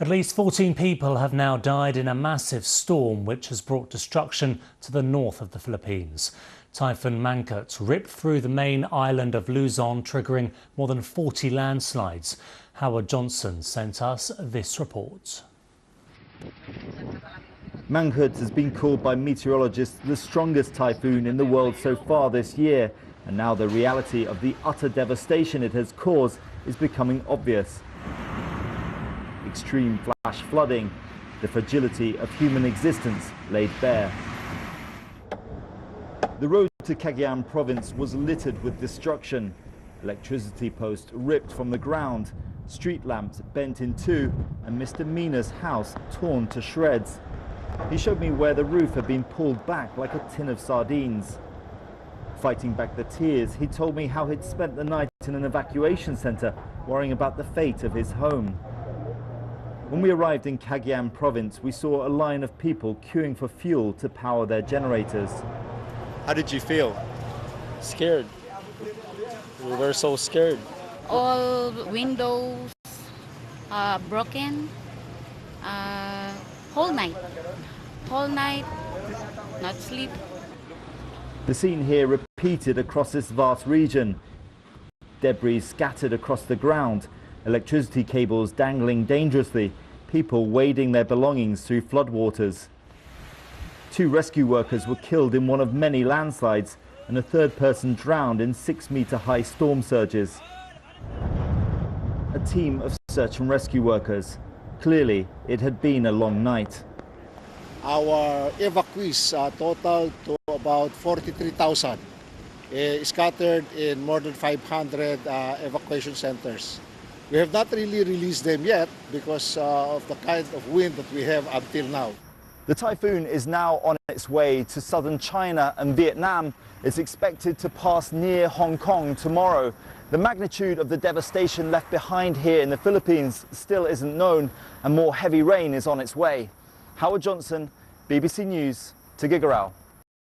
At least 14 people have now died in a massive storm which has brought destruction to the north of the Philippines. Typhoon Mangkhut ripped through the main island of Luzon, triggering more than 40 landslides. Howard Johnson sent us this report. Mangkhut has been called by meteorologists the strongest typhoon in the world so far this year, and now the reality of the utter devastation it has caused is becoming obvious. Extreme flash flooding, the fragility of human existence laid bare. The road to Cagayan province was littered with destruction. Electricity posts ripped from the ground, street lamps bent in two, and Mr. Mina's house torn to shreds. He showed me where the roof had been pulled back like a tin of sardines. Fighting back the tears, he told me how he'd spent the night in an evacuation center, worrying about the fate of his home. When we arrived in Cagayan province, we saw a line of people queuing for fuel to power their generators. How did you feel? Scared. We were so scared. All windows broken. Whole night, not sleep. The scene here repeated across this vast region. Debris scattered across the ground, electricity cables dangling dangerously, people wading their belongings through floodwaters. 2 rescue workers were killed in one of many landslides, and a third person drowned in 6-meter-high storm surges. A team of search and rescue workers. Clearly, it had been a long night. Our evacuees total to about 43,000, scattered in more than 500 evacuation centers. We have not really released them yet because of the kind of wind that we have until now. The typhoon is now on its way to southern China and Vietnam. It's expected to pass near Hong Kong tomorrow. The magnitude of the devastation left behind here in the Philippines still isn't known, and more heavy rain is on its way. Howard Johnson, BBC News, Tuguegarao.